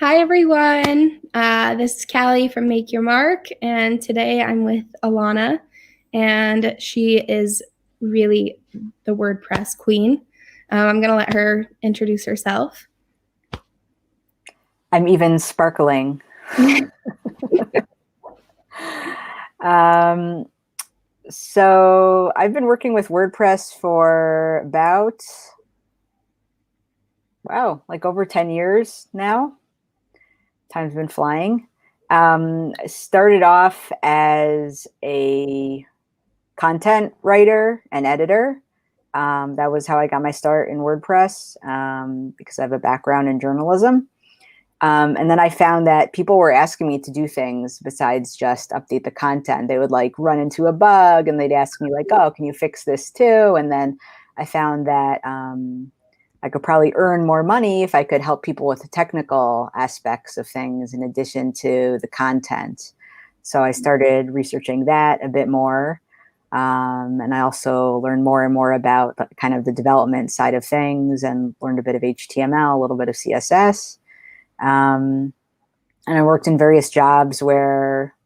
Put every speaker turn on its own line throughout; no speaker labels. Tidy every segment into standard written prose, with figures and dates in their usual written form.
Hi, everyone. This is Callie from Make Your Mark, and today I'm with Ilana, and she is really the WordPress queen. I'm going to let her introduce herself.
I'm even sparkling. Um, so I've been working with WordPress for about, like over 10 years now. Time's been flying. I started off as a content writer and editor. That was how I got my start in WordPress because I have a background in journalism. And then I found that people were asking me to do things besides just update the content. They would like run into a bug and they'd ask me like, oh, can you fix this too? And then I found that I could probably earn more money if I could help people with the technical aspects of things in addition to the content. So I started researching that a bit more. And I also learned more and more about kind of the development side of things and learned a bit of HTML, a little bit of CSS. And I worked in various jobs where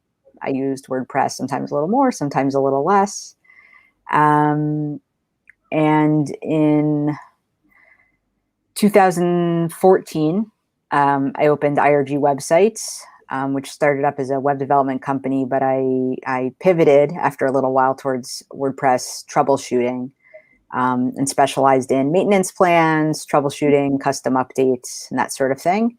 I used WordPress, sometimes a little more, sometimes a little less. And in 2014, I opened IRG Websites, which started up as a web development company, but I pivoted after a little while towards WordPress troubleshooting and specialized in maintenance plans, troubleshooting, custom updates, and that sort of thing.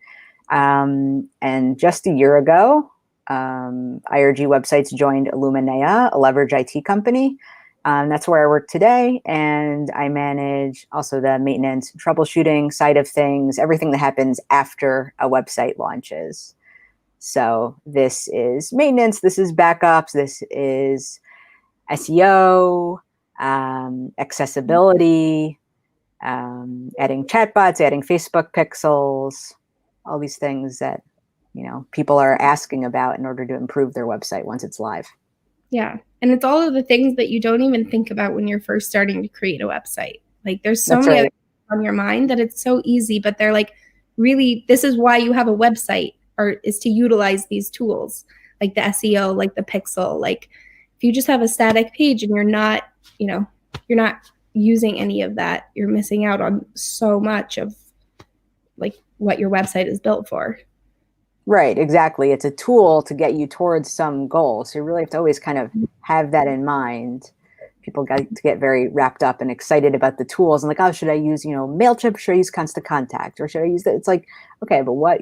And just a year ago, IRG Websites joined Illuminea, a leverage IT company. That's where I work today, and I manage also the maintenance, troubleshooting side of things, everything that happens after a website launches. So this is maintenance, this is backups, this is SEO, accessibility, adding chatbots, adding Facebook pixels, all these things that people are asking about in order to improve their website once it's live.
Yeah. And it's all of the things that you don't even think about when you're first starting to create a website. Like there's so many other things on your mind that it's so easy, but they're like, really, this is why you have a website, or is to utilize these tools like the SEO, like the pixel. Like if you just have a static page and you're not using any of that, you're missing out on so much of like what your website is built for.
Right, exactly. It's a tool to get you towards some goal. So you really have to always kind of have that in mind. People get to get very wrapped up and excited about the tools and like, oh, should I use, MailChimp? Should I use Constant Contact? Or should I use that? It's like, okay, but what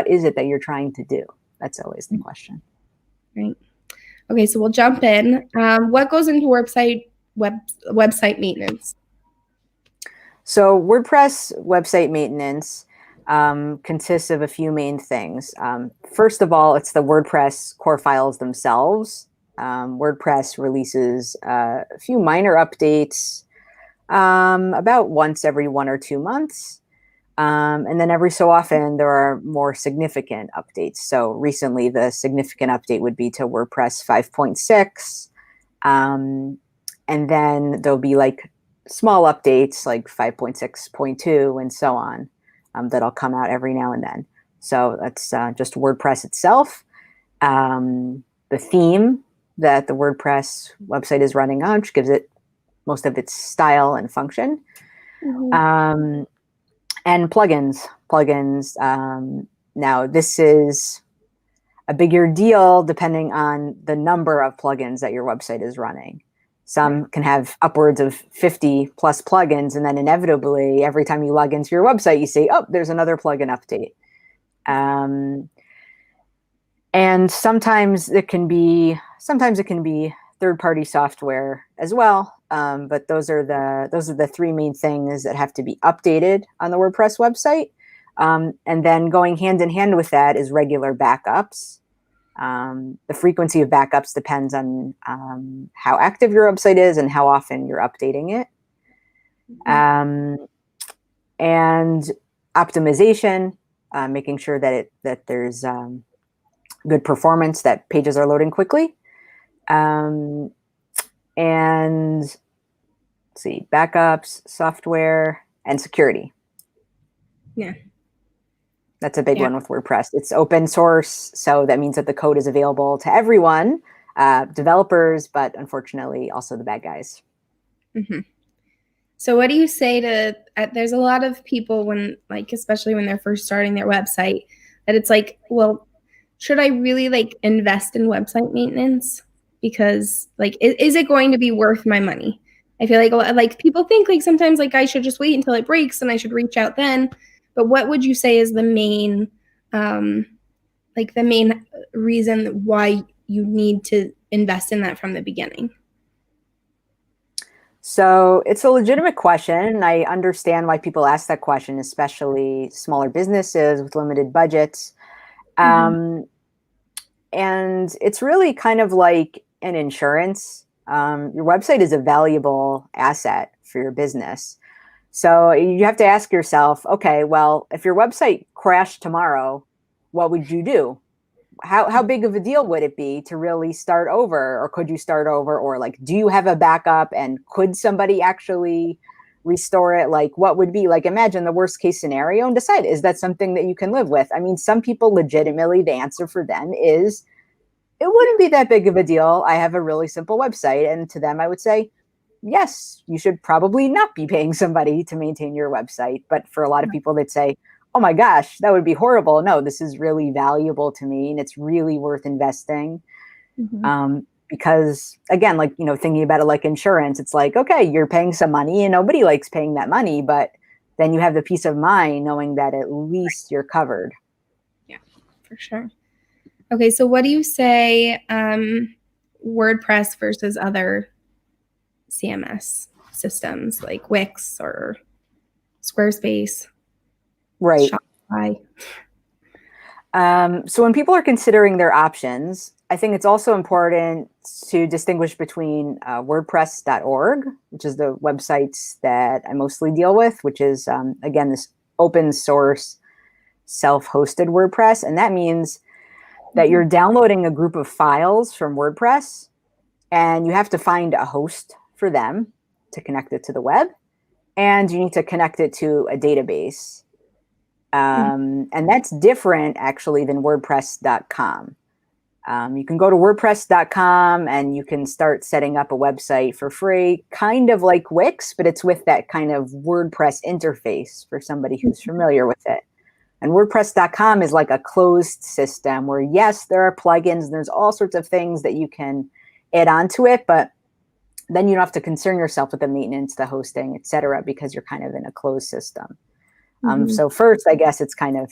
is it that you're trying to do? That's always the question.
Right. Okay, so we'll jump in. What goes into website maintenance?
So WordPress website maintenance consists of a few main things. First of all, it's the WordPress core files themselves. WordPress releases a few minor updates about once every 1 or 2 months. And then every so often, there are more significant updates. So recently, the significant update would be to WordPress 5.6. And then there'll be like small updates like 5.6.2 and so on that'll come out every now and then. So that's just WordPress itself. The theme that the WordPress website is running on, which gives it most of its style and function. Mm-hmm. And plugins. Now, this is a bigger deal depending on the number of plugins that your website is running. Some can have upwards of 50 plus plugins, and then inevitably, every time you log into your website, you say, oh, there's another plugin update. And sometimes it can be third-party software as well. But those are the three main things that have to be updated on the WordPress website. And then going hand in hand with that is regular backups. The frequency of backups depends on how active your website is and how often you're updating it. And optimization, making sure that there's good performance, that pages are loading quickly. And let's see, backups, software, and security.
Yeah.
That's a big
Yeah.
one with WordPress. It's open source, so that means that the code is available to everyone, developers, but unfortunately also the bad guys.
Mm-hmm. So what do you say to, there's a lot of people when, like, especially when they're first starting their website, that it's like, well, should I really like invest in website maintenance? Because like, is it going to be worth my money? I feel like people think like sometimes like I should just wait until it breaks and I should reach out then. But what would you say is the main, um, like the main reason why you need to invest in that from the beginning?
So it's a legitimate question, and I understand why people ask that question, especially smaller businesses with limited budgets.
Mm-hmm.
And it's really kind of like an insurance. Your website is a valuable asset for your business. So you have to ask yourself, okay, well, if your website crashed tomorrow, what would you do? How big of a deal would it be to really start over? Or could you start over? Or like, do you have a backup, and could somebody actually restore it? Like, what would be, like, imagine the worst case scenario and decide, is that something that you can live with? I mean, some people legitimately, the answer for them is, it wouldn't be that big of a deal. I have a really simple website. And to them, I would say, yes, you should probably not be paying somebody to maintain your website. But for a lot of people, they'd say, oh my gosh, that would be horrible. No, this is really valuable to me, and it's really worth investing.
Mm-hmm.
Because again, like, thinking about it like insurance, it's like, okay, you're paying some money and nobody likes paying that money, but then you have the peace of mind knowing that at least you're covered.
Yeah, for sure. Okay, so what do you say WordPress versus other CMS systems like Wix or Squarespace,
Right.
Shopify?
So when people are considering their options, I think it's also important to distinguish between WordPress.org, which is the websites that I mostly deal with, which is, again, this open source self-hosted WordPress. And that means that you're downloading a group of files from WordPress, and you have to find a host for them to connect it to the web, and you need to connect it to a database. And that's different actually than WordPress.com. You can go to WordPress.com and you can start setting up a website for free, kind of like Wix, but it's with that kind of WordPress interface for somebody who's familiar with it. And WordPress.com is like a closed system where, yes, there are plugins and there's all sorts of things that you can add onto it, but then you don't have to concern yourself with the maintenance, the hosting, et cetera, because you're kind of in a closed system. So first, I guess it's kind of,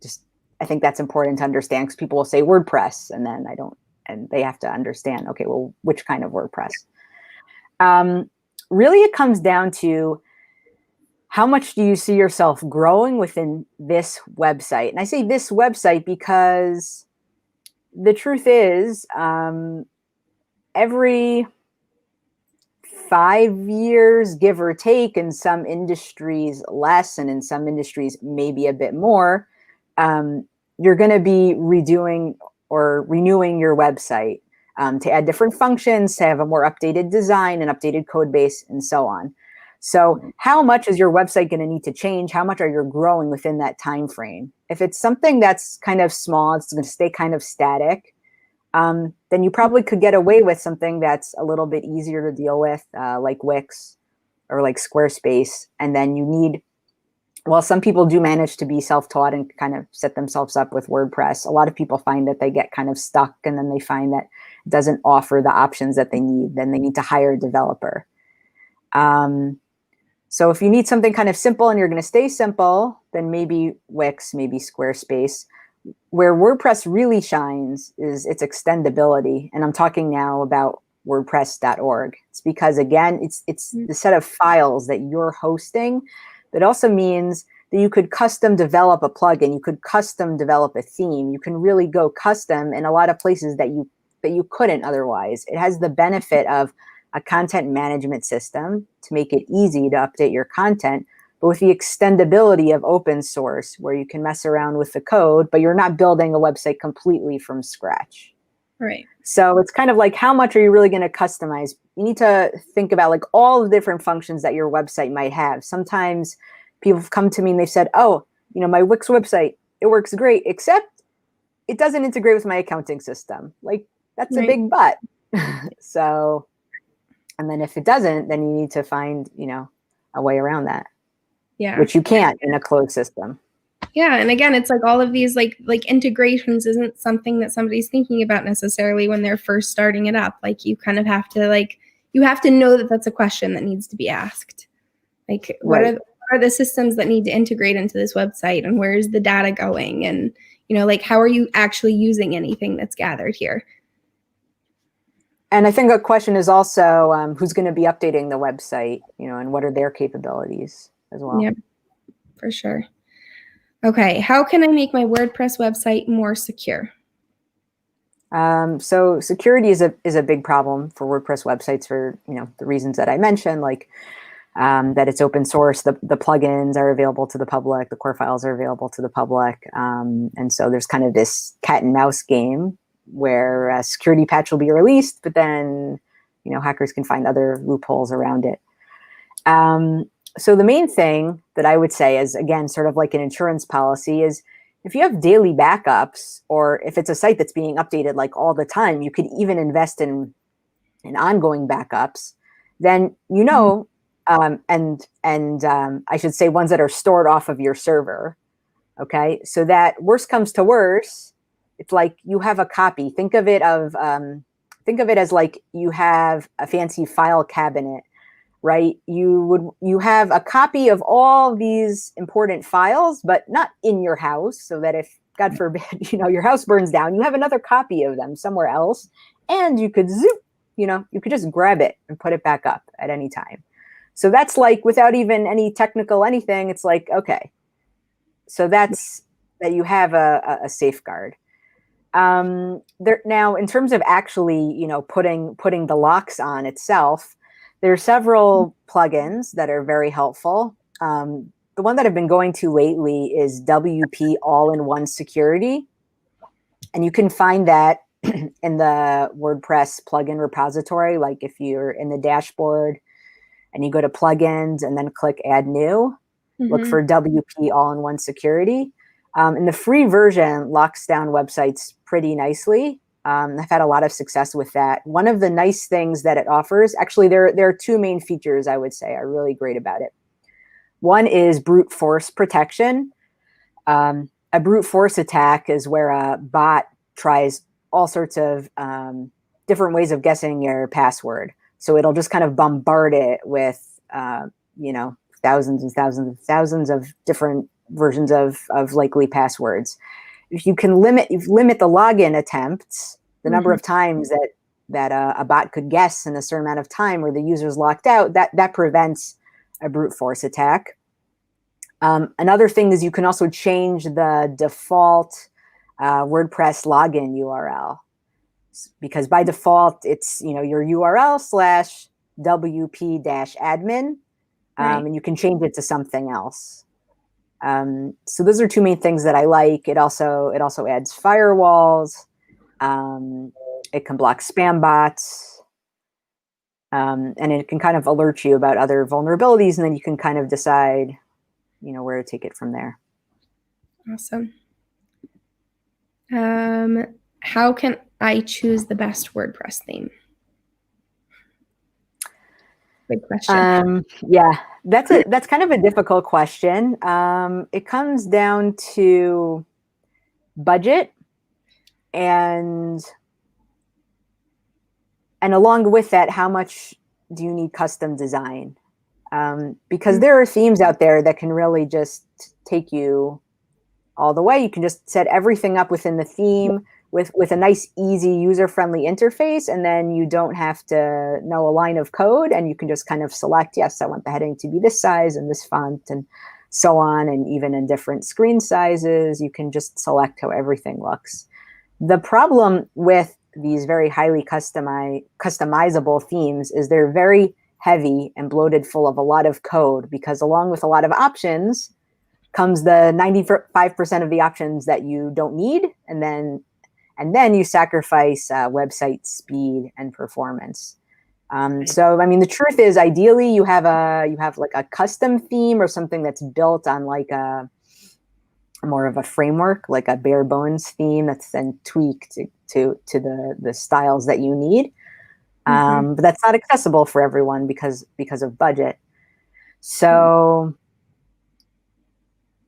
just, I think that's important to understand, because people will say WordPress and then and they have to understand, okay, well, which kind of WordPress? Really, it comes down to how much do you see yourself growing within this website? And I say this website because the truth is, every 5 years, give or take, in some industries less, and in some industries maybe a bit more, you're going to be redoing or renewing your website to add different functions, to have a more updated design, an updated code base, and so on. So how much is your website going to need to change? How much are you growing within that time frame? If it's something that's kind of small, it's going to stay kind of static, then you probably could get away with something that's a little bit easier to deal with, like Wix or like Squarespace. And then you need, well, some people do manage to be self-taught and kind of set themselves up with WordPress. A lot of people find that they get kind of stuck, and then they find that it doesn't offer the options that they need. Then they need to hire a developer. So if you need something kind of simple and you're going to stay simple, then maybe Wix, maybe Squarespace. Where WordPress really shines is its extendability. And I'm talking now about WordPress.org. It's because, again, it's the set of files that you're hosting. That also means that you could custom develop a plugin. You could custom develop a theme. You can really go custom in a lot of places that you couldn't otherwise. It has the benefit of a content management system to make it easy to update your content, but with the extendability of open source, where you can mess around with the code, but you're not building a website completely from scratch.
Right.
So it's kind of like, how much are you really going to customize? You need to think about like all the different functions that your website might have. Sometimes people have come to me and they've said, oh, my Wix website, it works great, except it doesn't integrate with my accounting system. Like, that's a big but. So, and then if it doesn't, then you need to find, a way around that. Yeah. Which you can't in a closed system.
Yeah. And again, it's like all of these like integrations isn't something that somebody's thinking about necessarily when they're first starting it up. Like, you kind of have to you have to know that that's a question that needs to be asked. Like, what are the systems that need to integrate into this website, and where is the data going? And, like, how are you actually using anything that's gathered here?
And I think a question is also who's going to be updating the website, and what are their capabilities as well.
Yeah, for sure. Okay, how can I make my WordPress website more secure?
So security is a big problem for WordPress websites for the reasons that I mentioned, like that it's open source, the plugins are available to the public, the core files are available to the public, and so there's kind of this cat and mouse game where a security patch will be released, but then hackers can find other loopholes around it. So the main thing that I would say is, again, sort of like an insurance policy, is if you have daily backups, or if it's a site that's being updated like all the time, you could even invest in ongoing backups. Then I should say ones that are stored off of your server. Okay, so that worst comes to worst, it's like you have a copy. Think of it as like you have a fancy file cabinet, right? You have a copy of all these important files, but not in your house, so that if, God forbid, your house burns down, you have another copy of them somewhere else, and you could you could just grab it and put it back up at any time. So that's like, without even any technical anything, it's like, okay, so that's that you have a safeguard. Now, in terms of actually, putting the locks on itself, there are several plugins that are very helpful. The one that I've been going to lately is WP All-in-One Security. And you can find that in the WordPress plugin repository. Like, if you're in the dashboard and you go to plugins and then click Add New, look for WP All-in-One Security. And the free version locks down websites pretty nicely. I've had a lot of success with that. One of the nice things that it offers, actually, there are two main features I would say are really great about it. One is brute force protection. A brute force attack is where a bot tries all sorts of different ways of guessing your password. So it'll just kind of bombard it with, thousands and thousands and thousands of different versions of likely passwords. If you can limit the login attempts, the number of times that a bot could guess in a certain amount of time where the user's locked out, that prevents a brute force attack. Another thing is you can also change the default WordPress login URL, because by default it's your URL /wp-admin, and you can change it to something else. So those are two main things that I like. It also adds firewalls. It can block spam bots, and it can kind of alert you about other vulnerabilities, and then you can kind of decide, where to take it from there.
Awesome. How can I choose the best WordPress theme? Good question.
Yeah, that's kind of a difficult question. It comes down to budget, and along with that, how much do you need custom design? Because there are themes out there that can really just take you all the way. You can just set everything up within the theme with a nice, easy, user-friendly interface, and then you don't have to know a line of code, and you can just kind of select, yes, I want the heading to be this size and this font and so on, and even in different screen sizes, you can just select how everything looks. The problem with these very highly customizable themes is they're very heavy and bloated full of a lot of code, because along with a lot of options comes the 95% of the options that you don't need, and then you sacrifice website speed and performance. So, I mean, the truth is, ideally, you have like a custom theme or something that's built on like a more of a framework, like a bare bones theme that's then tweaked to the styles that you need.
Mm-hmm.
But that's not accessible for everyone because of budget. So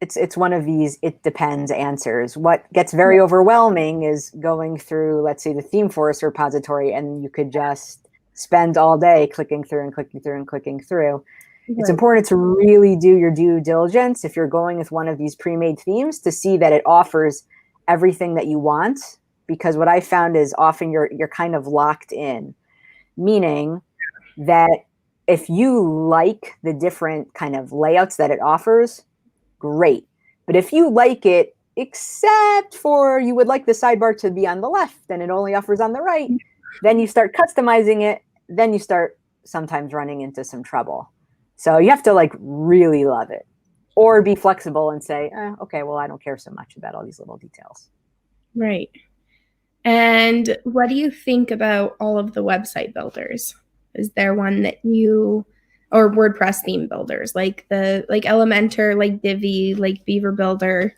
it's one of these it depends answers. What gets very overwhelming is going through, let's say, the theme forest repository, and you could just spend all day clicking through and clicking through and clicking through. It's
Right.
important to really do your due diligence if you're going with one of these pre-made themes to see that it offers everything that you want, because what I found is often you're kind of locked in, meaning that if you like the different kind of layouts that it offers, great. But if you like it, except for you would like the sidebar to be on the left and it only offers on the right, then you start customizing it, then you start sometimes running into some trouble. So you have to like really love it, or be flexible and say, okay, well, I don't care so much about all these little details.
Right. And what do you think about all of the website builders? Is there one that you, or WordPress theme builders, like Elementor, like Divi, like Beaver Builder?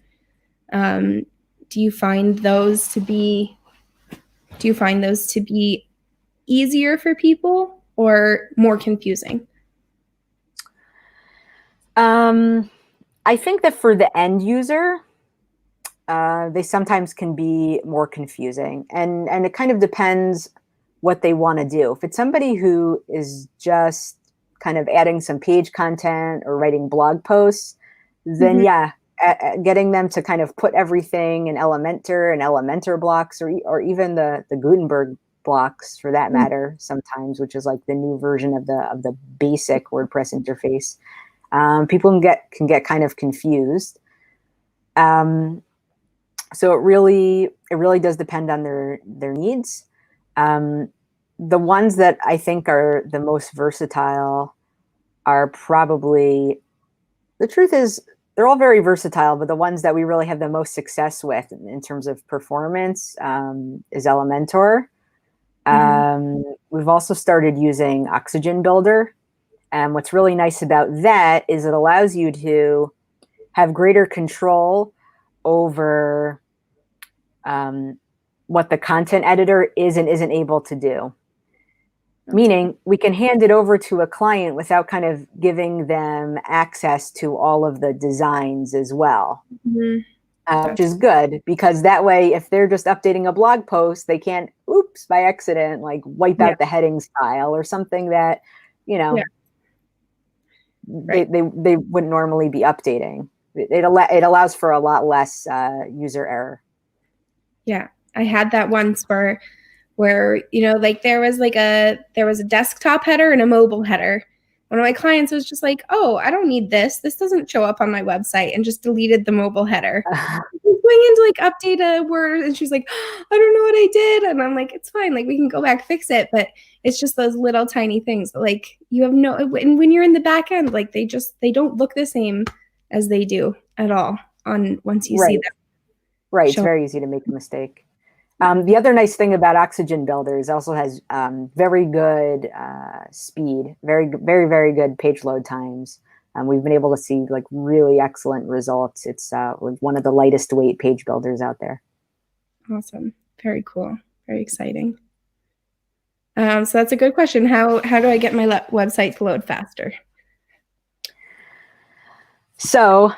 Um, do you find those to be easier for people or more confusing?
I think that for the end user, they sometimes can be more confusing, and it kind of depends what they want to do. If it's somebody who is just kind of adding some page content or writing blog posts, then
Mm-hmm.
yeah, getting them to kind of put everything in Elementor and Elementor blocks, or even the Gutenberg blocks for that matter, sometimes, which is like the new version of the basic WordPress interface. People can get kind of confused. So it really does depend on their needs. The ones that I think are the most versatile are probably, the truth is they're all very versatile, but the ones that we really have the most success with in terms of performance is Elementor. We've also started using Oxygen Builder. And what's really nice about that is it allows you to have greater control over what the content editor is and isn't able to do. Meaning we can hand it over to a client without kind of giving them access to all of the designs as well, which is good, because that way, if they're just updating a blog post, they can't, oops, by accident, like wipe out the heading style or something that, you know, they wouldn't normally be updating. It allows for a lot less user error.
Yeah, I had that once where like there was a desktop header and a mobile header. One of my clients was just like, "Oh, I don't need this. This doesn't show up on my website," and just deleted the mobile header. Going in to like update a word, and she's like, "I don't know what I did," and I'm like, "It's fine. Like we can go back fix it." But it's just those little tiny things. Like you have no, and when you're in the back end, like they don't look the same as they do at all on once you see them.
Right. It's very easy to make a mistake. The other nice thing about Oxygen Builder is it also has very good speed, very, very, very good page load times. We've been able to see like really excellent results. It's one of the lightest weight page builders out there.
Awesome. Very cool. Very exciting. So that's a good question. How do I get my website to load faster?
So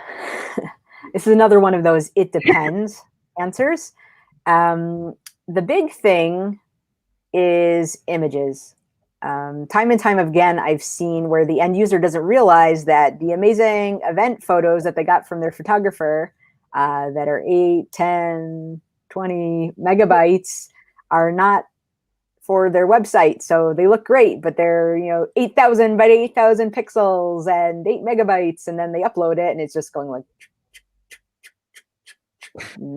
this is another one of those it depends answers. The big thing is images. Time and time again, I've seen where the end user doesn't realize that the amazing event photos that they got from their photographer that are 8, 10, 20 megabytes are not for their website. So they look great, but they're 8,000 by 8,000 pixels and 8 megabytes, and then they upload it and it's just going like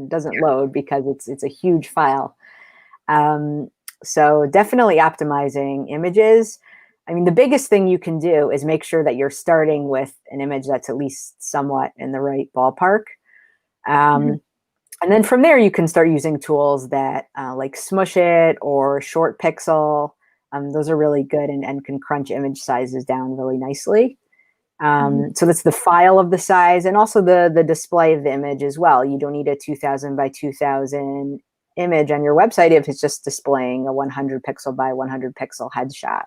doesn't load because it's a huge file. So definitely optimizing images. I mean, the biggest thing you can do is make sure that you're starting with an image that's at least somewhat in the right ballpark. And then from there, you can start using tools that like Smush It or Short Pixel. Those are really good and can crunch image sizes down really nicely. So that's the file of the size, and also the display of the image as well. You don't need a 2000 by 2000 image on your website if it's just displaying a 100 pixel by 100 pixel headshot.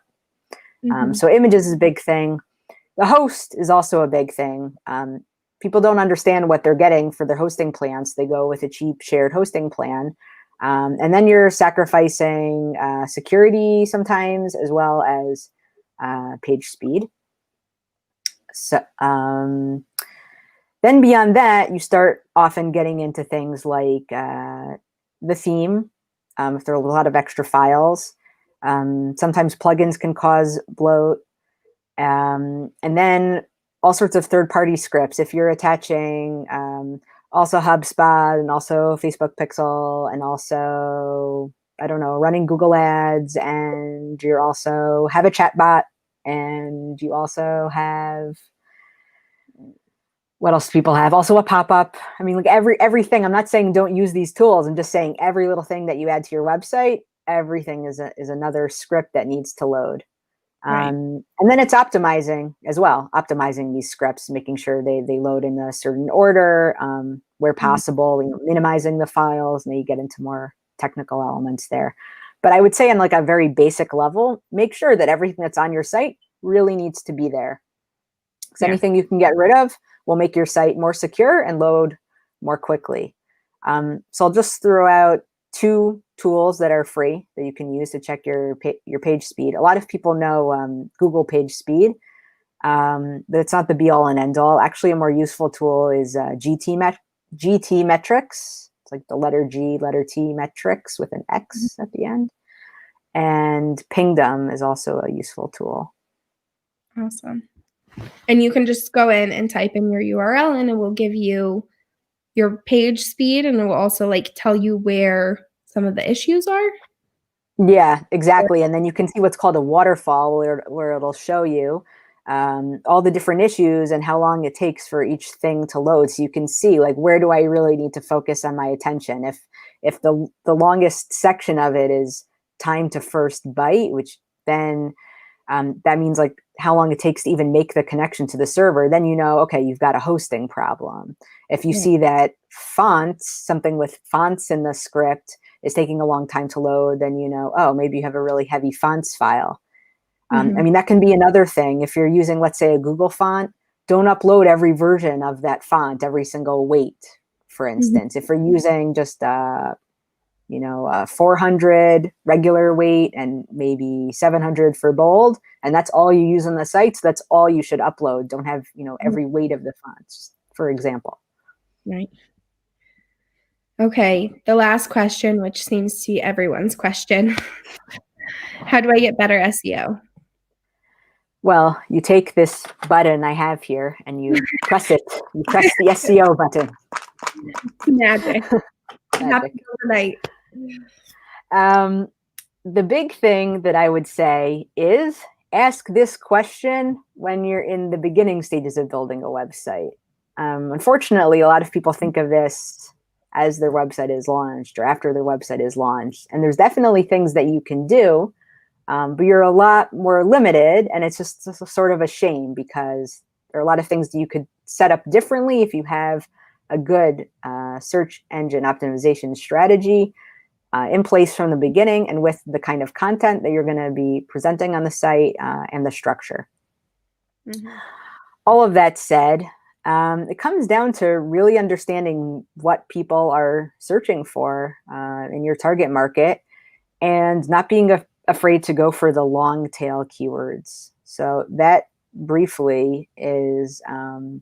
So images is a big thing. The host is also a big thing. People don't understand what they're getting for their hosting plans. They go with a cheap shared hosting plan. And then you're sacrificing security sometimes, as well as page speed. So then beyond that, you start often getting into things like the theme, if there are a lot of extra files. Sometimes plugins can cause bloat. And then all sorts of third-party scripts. If you're attaching also HubSpot and also Facebook Pixel and also, I don't know, running Google Ads, and you also have a chatbot, and you also have, what else do people have? Also a pop-up. I mean, like everything. I'm not saying don't use these tools. I'm just saying every little thing that you add to your website, everything is another script that needs to load.
Right.
And then it's optimizing as well, optimizing these scripts, making sure they load in a certain order, where possible, minimizing the files, and then you get into more technical elements there. But I would say on like a very basic level, make sure that everything that's on your site really needs to be there. Because anything you can get rid of will make your site more secure and load more quickly. So I'll just throw out 2 tools that are free that you can use to check your page speed. A lot of people know Google Page Speed, but it's not the be-all and end-all. Actually, a more useful tool is GT Metrics. It's like the letter G, letter T metrics with an X at the end. And Pingdom is also a useful tool.
Awesome. And you can just go in and type in your URL, and it will give you your page speed, and it will also like tell you where some of the issues are.
Yeah, exactly. And then you can see what's called a waterfall, where it'll show you all the different issues and how long it takes for each thing to load. So you can see like, where do I really need to focus on my attention? If the longest section of it is time to first byte, which then that means like how long it takes to even make the connection to the server, then you know, okay, you've got a hosting problem. If you see that fonts, something with fonts in the script is taking a long time to load, then you know, oh, maybe you have a really heavy fonts file. I mean, that can be another thing. If you're using, let's say, a Google font, don't upload every version of that font, every single weight, for instance. If you're using just 400 regular weight and maybe 700 for bold, and that's all you use on the sites, that's all you should upload. Don't have, every weight of the fonts, for example.
Right. Okay, the last question, which seems to be everyone's question. How do I get better SEO?
Well, you take this button I have here and you press it. You press the SEO button.
Magic. Magic. Overnight.
The big thing that I would say is ask this question when you're in the beginning stages of building a website. Unfortunately, a lot of people think of this as their website is launched or after their website is launched. And there's definitely things that you can do, but you're a lot more limited. And it's just sort of a shame because there are a lot of things that you could set up differently if you have a good search engine optimization strategy in place from the beginning and with the kind of content that you're going to be presenting on the site and the structure. All of that said, it comes down to really understanding what people are searching for in your target market and not being afraid to go for the long tail keywords. So that briefly is to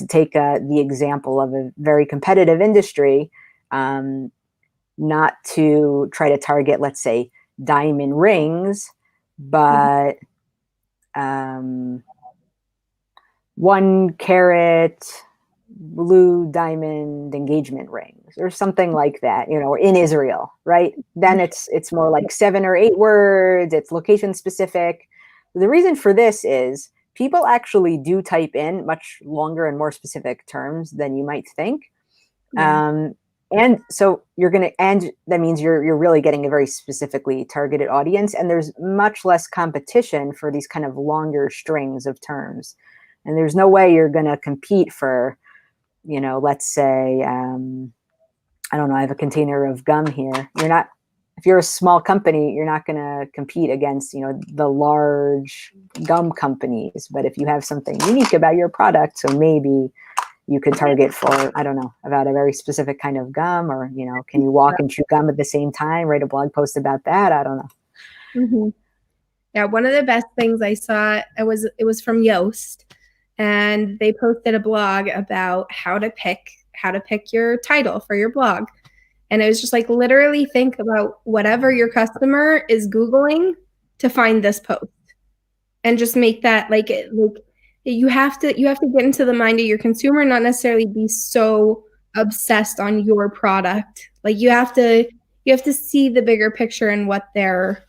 take the example of a very competitive industry, not to try to target, let's say, diamond rings, but 1 carat blue diamond engagement rings or something like that, or in Israel, right? Then it's more like 7 or 8 words, it's location specific. The reason for this is people actually do type in much longer and more specific terms than you might think. And so that means you're really getting a very specifically targeted audience, and there's much less competition for these kind of longer strings of terms. And there's no way you're going to compete for, let's say, I don't know, I have a container of gum here. If you're a small company, you're not going to compete against, the large gum companies. But if you have something unique about your product, so maybe you could target for, I don't know, about a very specific kind of gum, or, can you walk and chew gum at the same time? Write a blog post about that. I don't know.
Mm-hmm. Yeah, one of the best things I saw, it was from Yoast, and they posted a blog about how to pick your title for your blog. And it was just like, literally think about whatever your customer is Googling to find this post, and just make that like you have to get into the mind of your consumer, not necessarily be so obsessed on your product. Like you have to see the bigger picture and what they're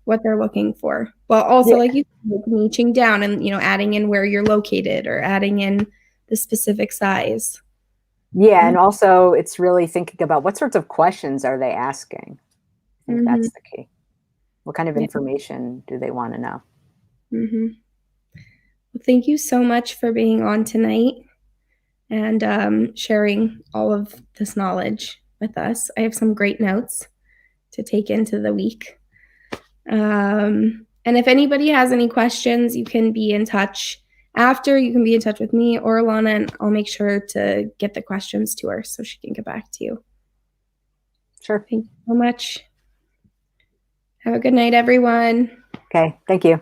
looking for, while also, like you said, niching down and adding in where you're located or adding in the specific size.
Yeah, and also it's really thinking about what sorts of questions are they asking. I think that's the key. What kind of information do they want to know?
Well, thank you so much for being on tonight and sharing all of this knowledge with us. I have some great notes to take into the week. And if anybody has any questions, you can be in touch after. You can be in touch with me or Ilana, and I'll make sure to get the questions to her so she can get back to you.
Sure.
Thank you so much. Have a good night, everyone.
Okay. Thank you.